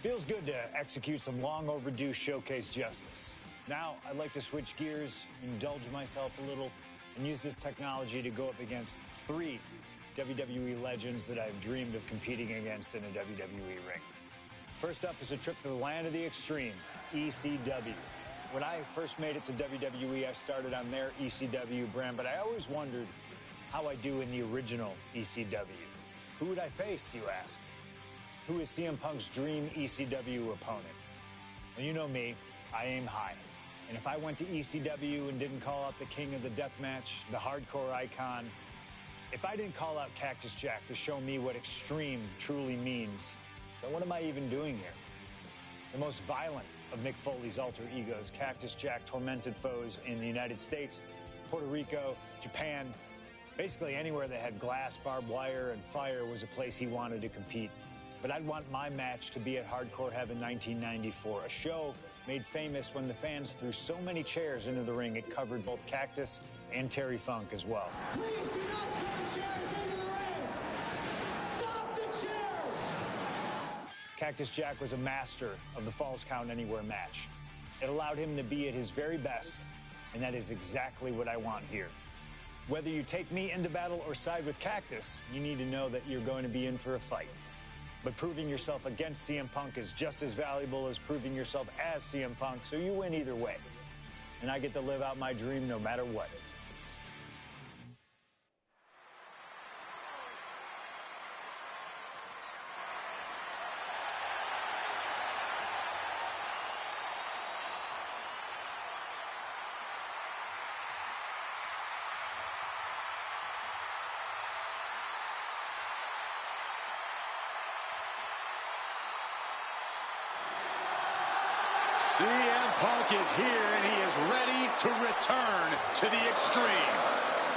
Feels good to execute some long overdue showcase justice. Now, I'd like to switch gears, indulge myself a little, and use this technology to go up against 3 WWE legends that I've dreamed of competing against in a WWE ring. First up is a trip to the land of the extreme, ECW. When I first made it to WWE, I started on their ECW brand, but I always wondered how I do in the original ECW. Who would I face, you ask? Who is CM Punk's dream ECW opponent? Well, you know me, I aim high. And if I went to ECW and didn't call out the king of the deathmatch, the hardcore icon, if I didn't call out Cactus Jack to show me what extreme truly means, then what am I even doing here? The most violent of Mick Foley's alter egos, Cactus Jack tormented foes in the United States, Puerto Rico, Japan. Basically anywhere that had glass, barbed wire, and fire was a place he wanted to compete. But I'd want my match to be at Hardcore Heaven 1994, a show made famous when the fans threw so many chairs into the ring it covered both Cactus and Terry Funk as well. Please do not throw chairs into the ring! Stop the chairs! Cactus Jack was a master of the Falls Count Anywhere match. It allowed him to be at his very best, and that is exactly what I want here. Whether you take me into battle or side with Cactus, you need to know that you're going to be in for a fight. But proving yourself against CM Punk is just as valuable as proving yourself as CM Punk, so you win either way. And I get to live out my dream no matter what. CM Punk is here, and he is ready to return to the extreme.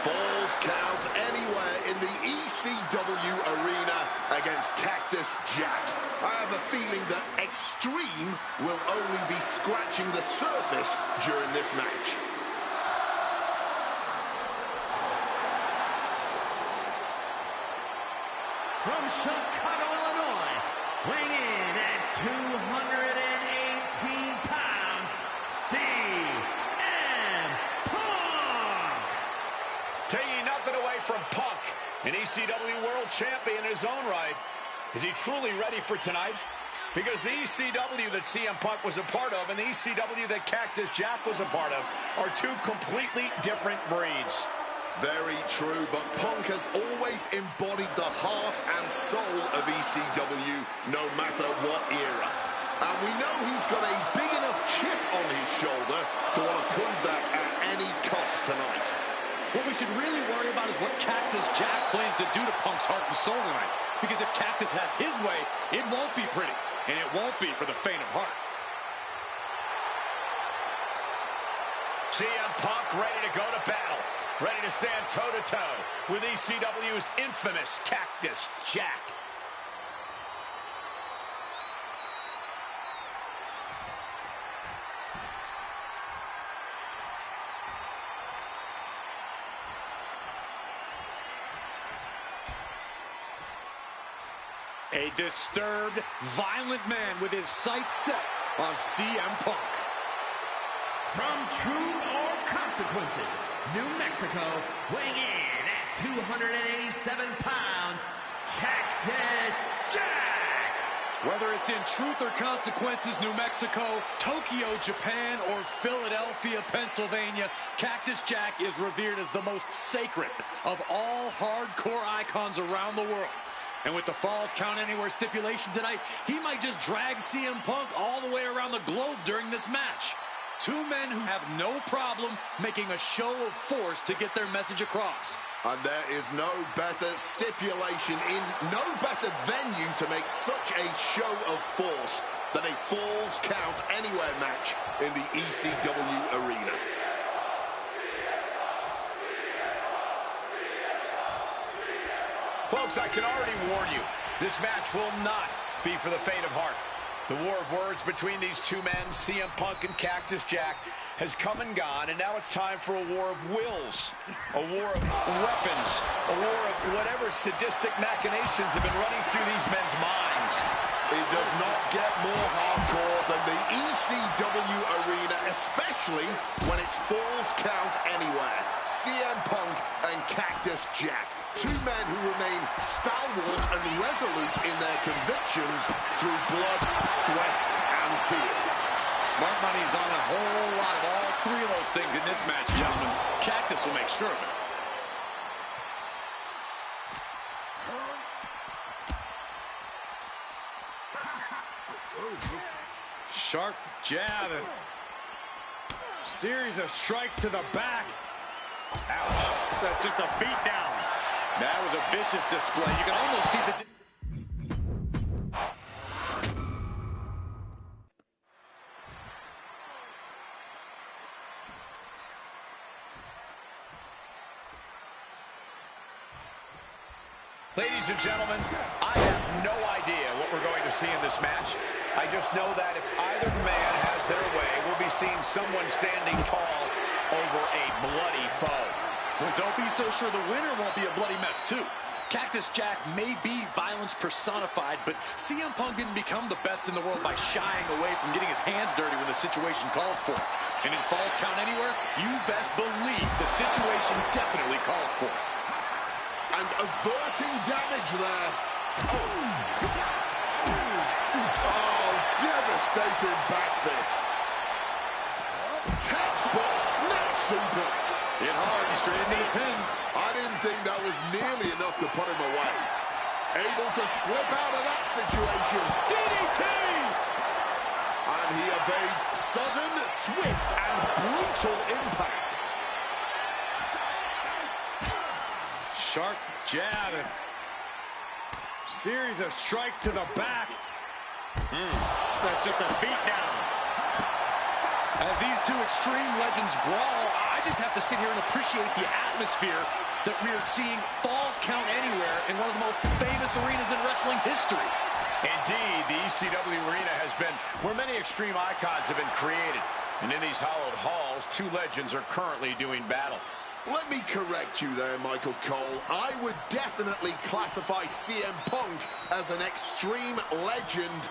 Falls Count Anywhere in the ECW arena against Cactus Jack. I have a feeling that extreme will only be scratching the surface during this match. From Chicago, Illinois, weighing in at 218 pounds, CM Punk! Taking nothing away from Punk, an ECW World Champion in his own right. Is he truly ready for tonight? Because the ECW that CM Punk was a part of and the ECW that Cactus Jack was a part of are two completely different breeds. Very true, but Punk has always embodied the heart and soul of ECW, no matter what era. And we know he's got a big enough chip on his shoulder to want to prove that at any cost tonight. What we should really worry about is what Cactus Jack plans to do to Punk's heart and soul tonight. Because if Cactus has his way, it won't be pretty. And it won't be for the faint of heart. CM Punk ready to go to battle. Ready to stand toe-to-toe with ECW's infamous Cactus Jack. A disturbed, violent man with his sights set on CM Punk. From Truth or Consequences, New Mexico, weighing in at 287 pounds, Cactus Jack! Whether it's in Truth or Consequences, New Mexico, Tokyo, Japan, or Philadelphia, Pennsylvania, Cactus Jack is revered as the most sacred of all hardcore icons around the world. And with the Falls Count Anywhere stipulation tonight, he might just drag CM Punk all the way around the globe during this match. Two men who have no problem making a show of force to get their message across. And there is no better stipulation in no better venue to make such a show of force than a Falls Count Anywhere match in the ECW arena. Folks, I can already warn you, this match will not be for the faint of heart. The war of words between these two men, CM Punk and Cactus Jack, has come and gone, and now it's time for a war of wills, a war of weapons, a war of whatever sadistic machinations have been running through these men's minds. It does not get more especially when it's Falls Count Anywhere. CM Punk and Cactus Jack. Two men who remain stalwart and resolute in their convictions through blood, sweat, and tears. Smart money's on a whole lot of all three of those things in this match, gentlemen. Cactus will make sure of it. Sharp jab and series of strikes to the back. Ouch. That's just a beatdown. That was a vicious display. You can almost see the... Ladies and gentlemen, I have no idea what we're going to see in this match. I just know that if either man has their way, we'll be seeing someone standing tall over a bloody foe. Well, don't be so sure the winner won't be a bloody mess, too. Cactus Jack may be violence personified, but CM Punk didn't become the best in the world by shying away from getting his hands dirty when the situation calls for it. And in Falls Count Anywhere, you best believe the situation definitely calls for it. And averting damage there. Oh, devastating back fist. Textbook snap suplex. Hit hard and straight into the pin. I didn't think that was nearly enough to put him away. Able to slip out of that situation. DDT! And he evades sudden, swift, and brutal impact. Sharp jab and series of strikes to the back. That's just a beatdown. As these two extreme legends brawl, I just have to sit here and appreciate the atmosphere that we're seeing Falls Count Anywhere in one of the most famous arenas in wrestling history. Indeed, the ECW arena has been where many extreme icons have been created. And in these hallowed halls, two legends are currently doing battle. Let me correct you there, Michael Cole. I would definitely classify CM Punk as an extreme legend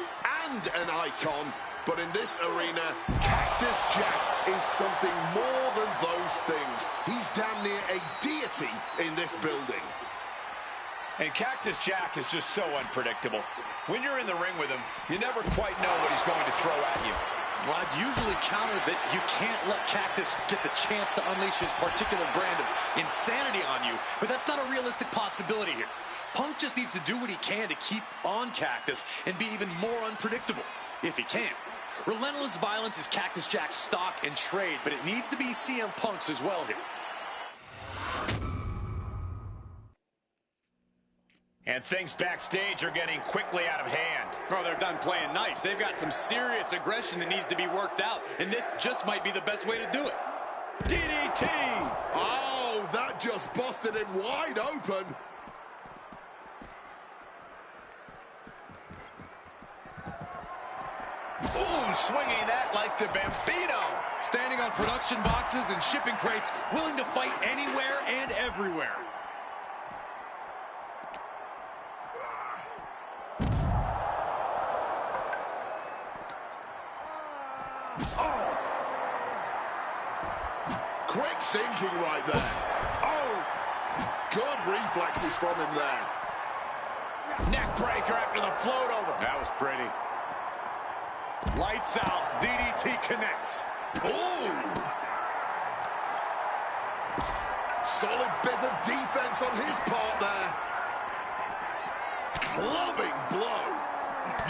and an icon. But in this arena, Cactus Jack is something more than those things. He's damn near a deity in this building. And Cactus Jack is just so unpredictable. When you're in the ring with him, you never quite know what he's going to throw at you. Well, I'd usually counter that you can't let Cactus get the chance to unleash his particular brand of insanity on you, but that's not a realistic possibility here. Punk just needs to do what he can to keep on Cactus and be even more unpredictable, if he can. Relentless violence is Cactus Jack's stock and trade, but it needs to be CM Punk's as well here. And things backstage are getting quickly out of hand. Oh, they're done playing nice. They've got some serious aggression that needs to be worked out, and this just might be the best way to do it. DDT! Oh, that just busted him wide open. Ooh, swinging that like the Bambino. Standing on production boxes and shipping crates, willing to fight anywhere and everywhere. Oh! Quick thinking right there. Oh! Good reflexes from him there. Neck breaker after the float over. That was pretty. Lights out. DDT connects. Ooh! Solid bit of defense on his part there. Clubbing blow.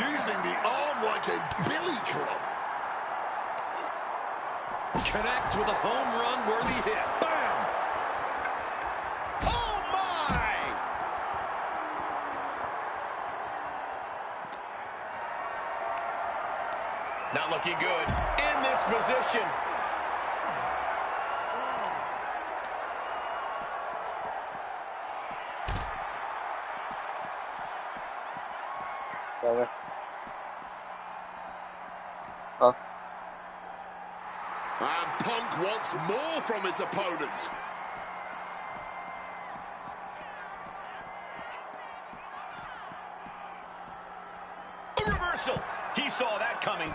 Using the arm like a billy club. Connects with a home run worthy hit. Bam! Oh, my! Not looking good in this position. And Punk wants more from his opponent. A reversal. He saw that coming.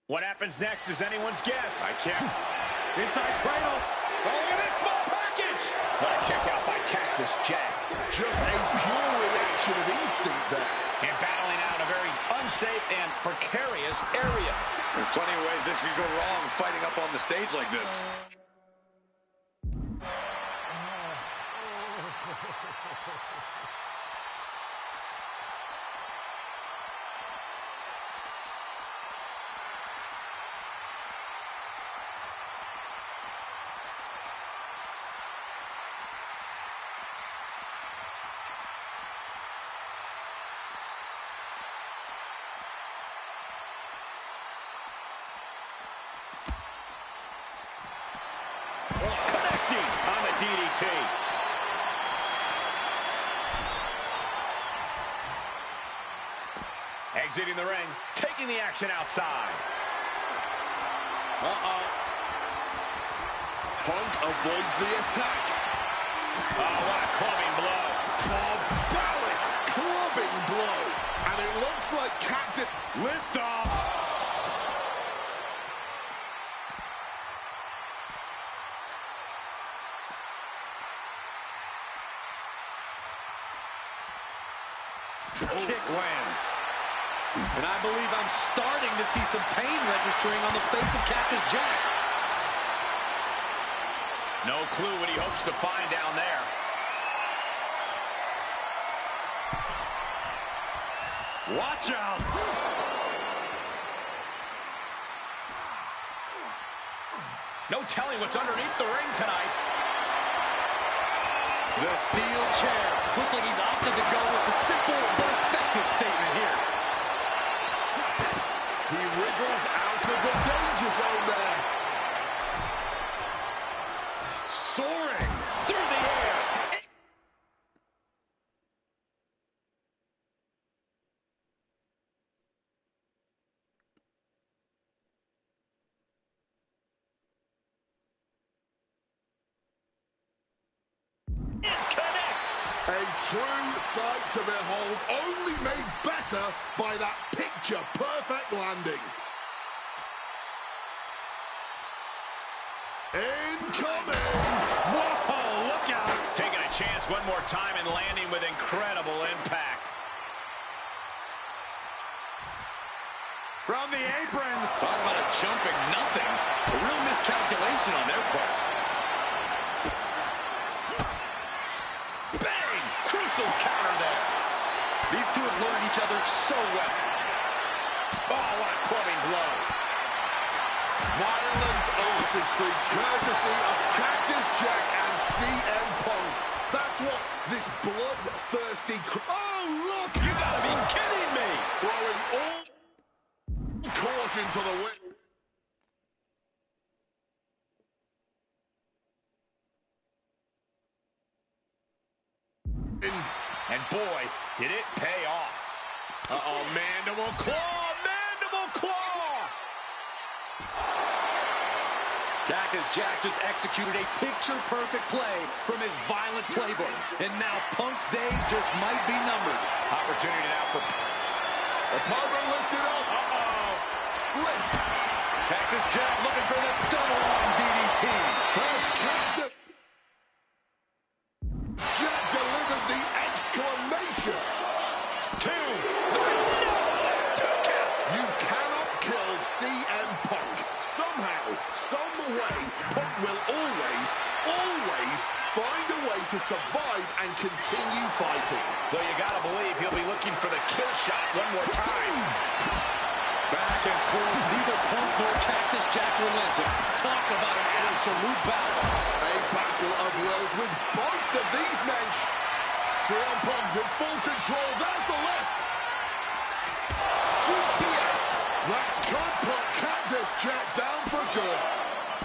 What happens next is anyone's guess. I can't. Inside cradle. Oh, look at this small package. What a kick out by Cactus Jack. Just a pure reaction of instinct there. And battling out a very unsafe and precarious area. There's plenty of ways this could go wrong fighting up on the stage like this. Connecting on the DDT. Exiting the ring, taking the action outside. Punk avoids the attack. Oh, what a clubbing blow. Barbaric clubbing blow. And it looks like Captain... Lift off. Kick lands. And I believe I'm starting to see some pain registering on the face of Cactus Jack. No clue what he hopes to find down there. Watch out. No telling what's underneath the ring tonight. The steel chair. Looks like he's opted to go with the simple but effective statement here. He wriggles out of the danger zone there. Soaring through the air. A true sight to behold, only made better by that picture-perfect landing. Incoming! Whoa, look out. Taking a chance one more time and landing with incredible impact. From the apron. Talk about a jumping nothing. A real miscalculation on their part. Bang! Crucial counter there. These two have learned each other so well. Oh, what a clubbing blow. Violent artistry, courtesy of Cactus Jack and CM Punk. That's what this bloodthirsty... Oh, look! You gotta be kidding me! Throwing all caution to the wind. And boy, did it pay off. Uh-oh, mandible claw! Mandible claw! Cactus Jack just executed a picture-perfect play from his violent playbook. And now Punk's days just might be numbered. Opportunity now for... Opponent lifted up. Slipped. Cactus Jack looking for the double-arm DDT. Has Cactus Jack delivered the exclamation. 2, 3, no! 2 count! You cannot kill CM Punk. Somehow, some way, Punk will always find a way to survive and continue fighting. Though you gotta believe he'll be looking for the kill shot one more time. Back and forth, neither Punk nor Cactus Jack relented. Talk about an absolute battle. A battle of wills with both of these men. CM Punk in full control. There's the left. GTS. That could put Cactus Jack down for good.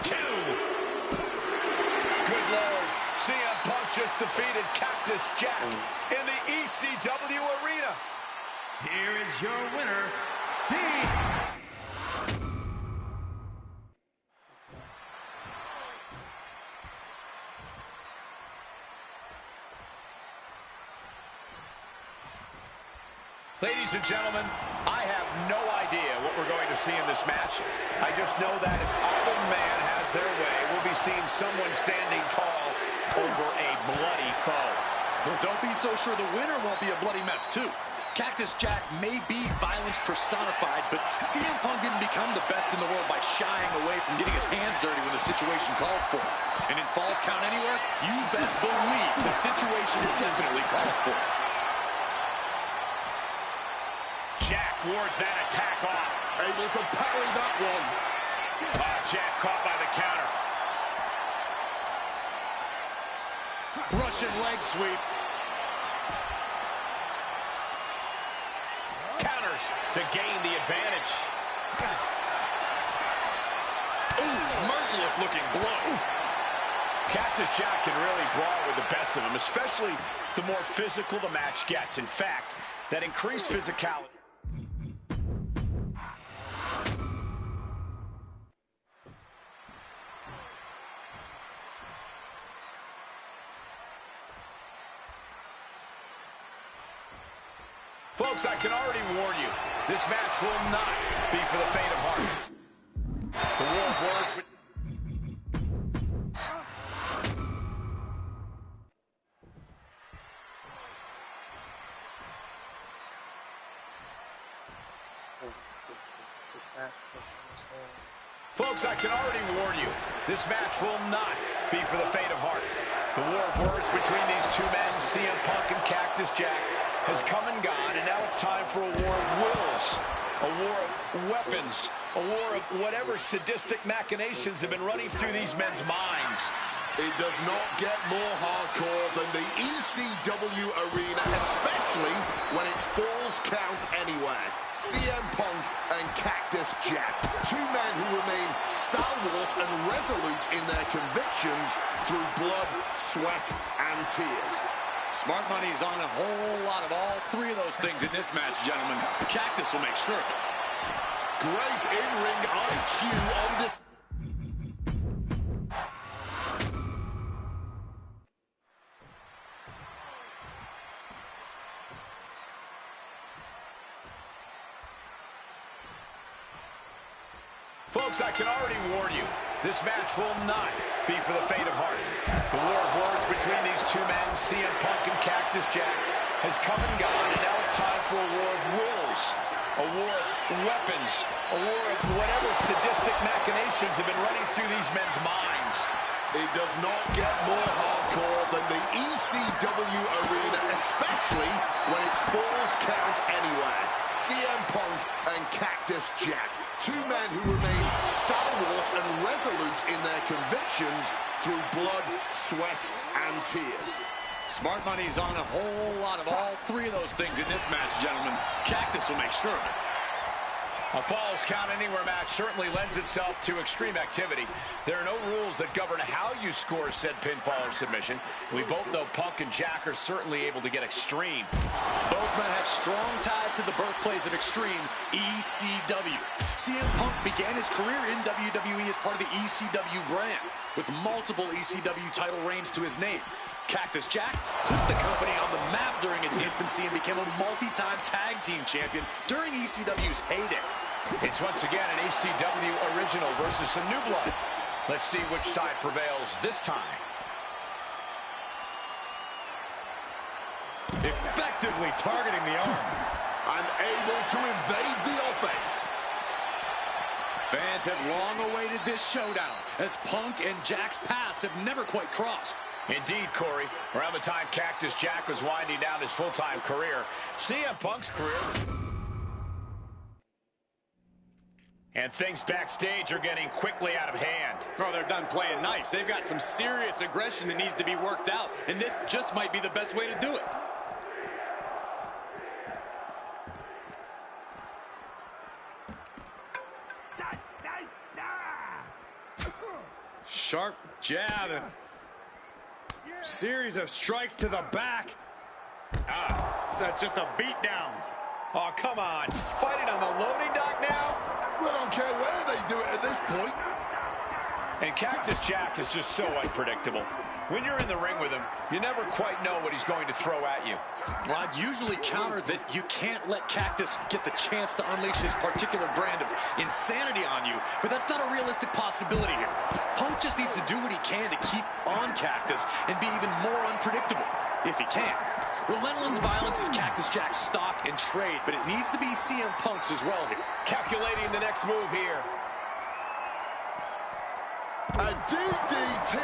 2. Good Lord. CM Punk just defeated Cactus Jack in the ECW arena. Here is your winner, Ladies and gentlemen, I have no idea what we're going to see in this match. I just know that if either man has their way, we'll be seeing someone standing tall over a bloody foe. Well, don't be so sure the winner won't be a bloody mess, too. Cactus Jack may be violence personified, but CM Punk didn't become the best in the world by shying away from getting his hands dirty when the situation calls for it. And in Falls Count Anywhere, you best believe the situation definitely calls for it. Jack wards that attack off. Able to parry that one. Jack caught by the counter. Russian leg sweep. Counters to gain the advantage. Ooh, merciless looking blow. Cactus Jack can really brawl with the best of them, especially the more physical the match gets. In fact, that increased physicality. Folks, I can already warn you, this match will not be for the faint of heart. The war of words with... Folks, I can already warn you, this match will not be for the faint of heart. The war of words between these two men, CM Punk and Cactus Jack, has come and gone, and now it's time for a war of wills, a war of weapons, a war of whatever sadistic machinations have been running through these men's minds. It does not get more hardcore than the ECW arena, especially when it's Falls Count Anywhere. CM Punk and Cactus Jack, two men who remain stalwart and resolute in their convictions through blood, sweat, and tears. Smart money's on a whole lot of all three of those things in this match, gentlemen. Cactus will make sure of it. Great in-ring IQ on this. Folks, I can already warn you, this match will not be for the faint of heart. The war of words between these two men, CM Punk and Cactus Jack, has come and gone, and now it's time for a war of wills, a war of weapons, a war of whatever sadistic machinations have been running through these men's minds. It does not get more hardcore than the ECW arena, especially when it's Falls Count Anywhere. CM Punk and Cactus Jack, two men who remain stalwart and resolute in their convictions through blood, sweat, and tears. Smart money's on a whole lot of all three of those things in this match, gentlemen. Cactus will make sure of it. A Falls Count Anywhere match certainly lends itself to extreme activity. There are no rules that govern how you score said pinfall or submission. We both know Punk and Jack are certainly able to get extreme. Both men have strong ties to the birthplace of extreme, ECW. CM Punk began his career in WWE as part of the ECW brand, with multiple ECW title reigns to his name. Cactus Jack put the company on the map during its infancy and became a multi-time tag team champion during ECW's heyday. It's once again an ECW original versus some new blood. Let's see which side prevails this time. Effectively targeting the arm. And able to invade the offense. Fans have long awaited this showdown, as Punk and Jack's paths have never quite crossed. Indeed, Corey. Around the time Cactus Jack was winding down his full-time career, CM Punk's career... And things backstage are getting quickly out of hand. Oh, they're done playing nice. They've got some serious aggression that needs to be worked out, and this just might be the best way to do it. Sharp jab. Series of strikes to the back. It's just a beatdown. Oh, come on. Fighting on the loading dock now? We don't care where they do it at this point. And Cactus Jack is just so unpredictable. When you're in the ring with him, you never quite know what he's going to throw at you. Well, I'd usually counter that you can't let Cactus get the chance to unleash his particular brand of insanity on you, but that's not a realistic possibility here. Punk just needs to do what he can to keep on Cactus and be even more unpredictable, if he can. Relentless violence is Cactus Jack's stock and trade, but it needs to be CM Punk's as well here. Calculating the next move here. A DDT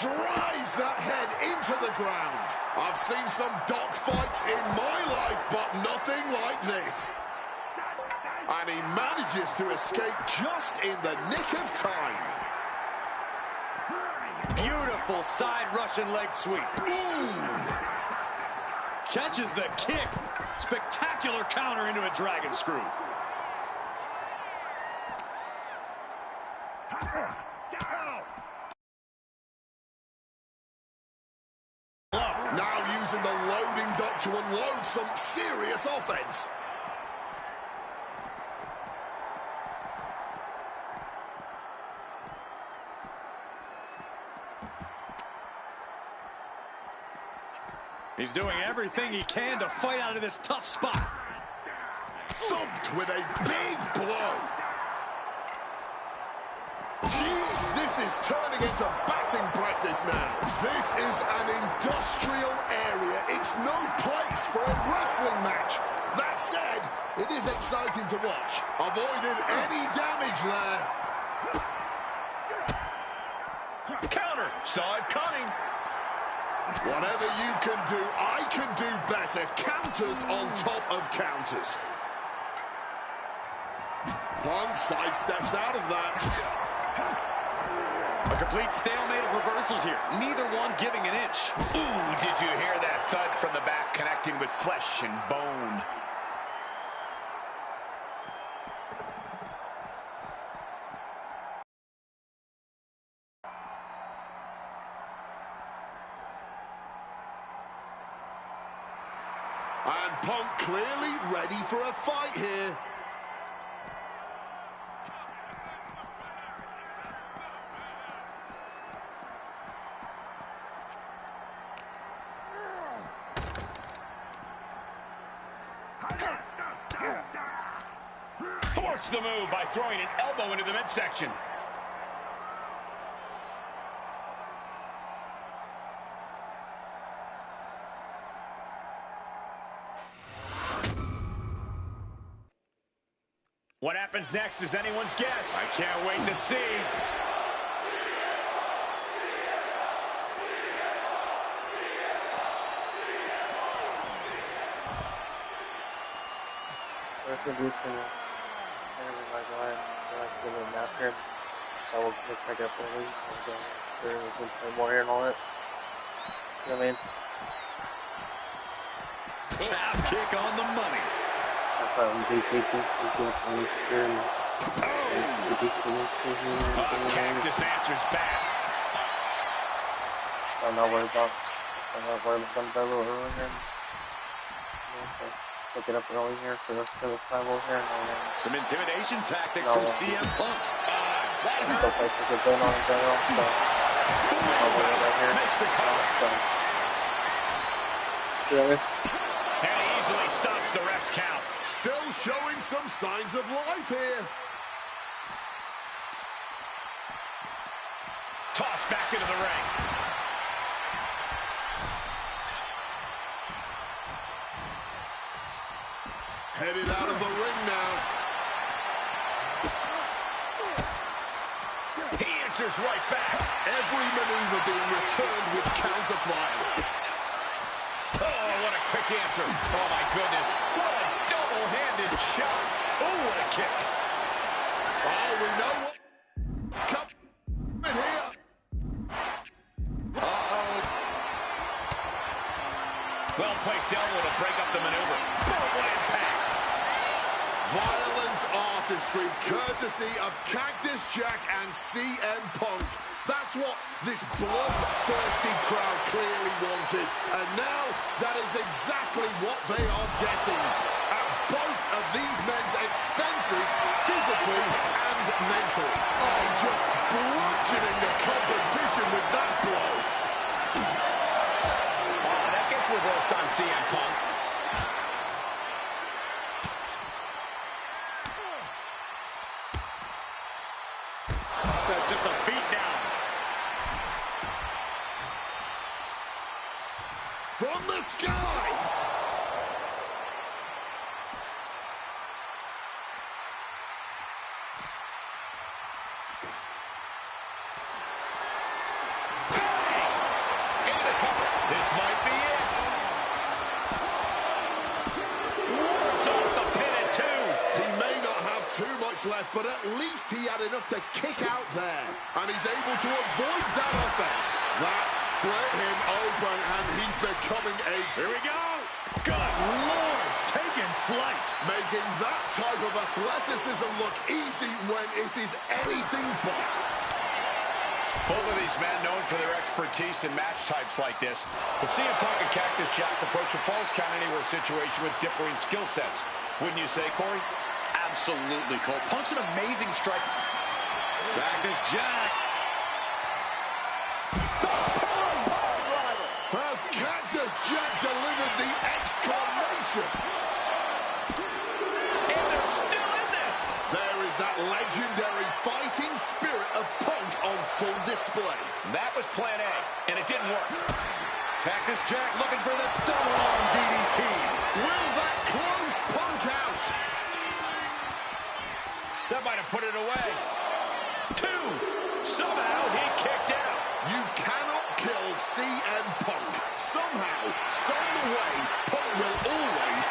drives that head into the ground. I've seen some dog fights in my life, but nothing like this. And he manages to escape just in the nick of time. Beautiful side Russian leg sweep. Catches the kick. Spectacular counter into a dragon screw. Now using the loading dock to unload some serious offense. He's doing everything he can to fight out of this tough spot. Thumped with a big blow. Jeez, this is turning into batting practice now. This is an industrial area. It's no place for a wrestling match. That said, it is exciting to watch. Avoided any damage there. Counter. Saw it coming. Whatever you can do, I can do better. Counters on top of counters. Punk sidesteps out of that. A complete stalemate of reversals here. Neither one giving an inch. Ooh, did you hear that thud from the back connecting with flesh and bone? And Punk clearly ready for a fight here. Forced the move by throwing an elbow into the midsection. What happens next is anyone's guess. I can't wait to see. Let's do some like give it a nap here. I will just pick up early and go sure we can play more here and all that. You know what I mean? Calf kick on the money. I thought when DP thinks he's going to play sure and Cactus answers back. I'm not worried about them better over here. Look it up early here for this time over here. Some intimidation tactics from CM Punk. Still play for good win on in general, so I'll win it right here. Makes the cover. Really? And he easily stops the ref's count. Still showing some signs of life here. Tossed back into the ring. Headed out of the ring now. He answers right back. Every maneuver being returned with counter fire. Oh, what a quick answer. Oh, my goodness. What a double-handed shot. Oh, what a kick. Oh, we know what's coming here. Well-placed elbow to break up the maneuver. Oh, what impact. Violent artistry, courtesy of Cactus Jack and CM Punk. That's what this bloodthirsty crowd clearly wanted. And now that is exactly what they are getting. At both of these men's expenses, physically and mentally. Oh, just bludgeoning the competition with that blow. Oh, that gets reversed on CM Punk. Just a beat down. From the sky. This might be it. Wars off the pin at 2. He may not have too much left, but at least he had enough to kick out there. And he's able to avoid that offense. That split him open, and he's becoming a... Here we go. Good Lord, taking flight. Making that type of athleticism look easy when it is anything but. Both of these men known for their expertise in match types like this. But CM Punk and Cactus Jack approach a Falls Count Anywhere situation with differing skill sets. Wouldn't you say, Corey? Absolutely, Cole. Punk's an amazing striker. Cactus Jack. Has Cactus Jack delivered the exclamation? And they're still in this. There is that legendary fighting spirit of Punk on full display. That was plan A, and it didn't work. Cactus Jack looking for the double arm DDT. Will that close Punk out? That might have put it away. 2. Somehow he kicked out. You cannot kill CM Punk. Somehow, some way, Punk will always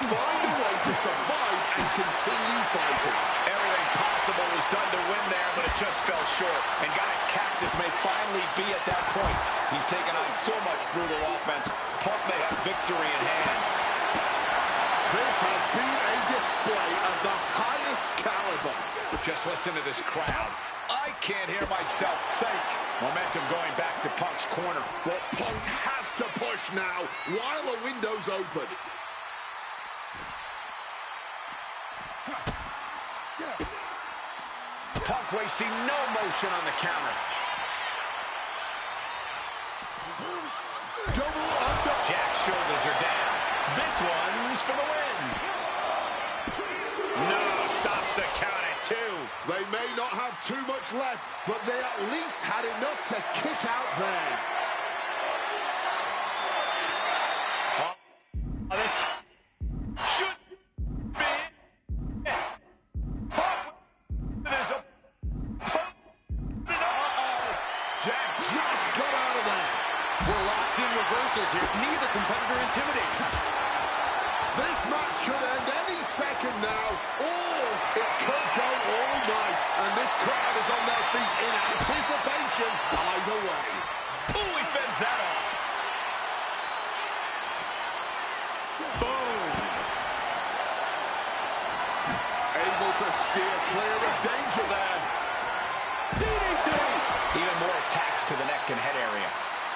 find a way to survive and continue fighting. Everything possible was done to win there, but it just fell short. And guys, Cactus may finally be at that point. He's taken on so much brutal offense. Punk may have victory in hand. This has been a display of the highest caliber. Just listen to this crowd. I can't hear myself think. Momentum going back to Punk's corner. But Punk has to push now while the window's open. Punk wasting no motion on the counter. Double under. Jack's shoulders are down. This one's for the win. No, stops the count at 2. They may not have too much left, but they at least had enough to kick out there. This should be it. There's a... Jack just got out of there. We're locked in reversals here. Neither competitor intimidates. This match could end any second now, or it could go all night. And this crowd is on their feet in anticipation either way. Ooh, he fends that off. Boom. Able to steer clear of danger there. DDT. Even more attacks to the neck and head area.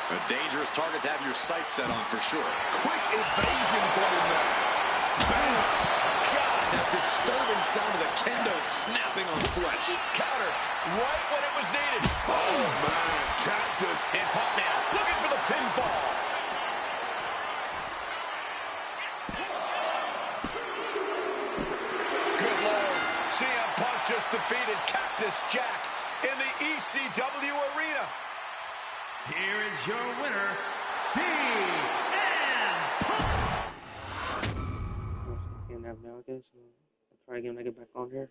A dangerous target to have your sights set on for sure. Quick evasion from him there. Bam! God, that disturbing sound of the kendo snapping on flesh. Counter right when it was needed. Oh, man. Cactus. And Punk now looking for the pinfall. Good Lord. CM Punk just defeated Cactus Jack in the ECW arena. Here is your winner, CM Punk. Can't have now, I guess. I'll try again when I get back on here.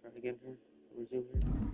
Try again here. Resume here.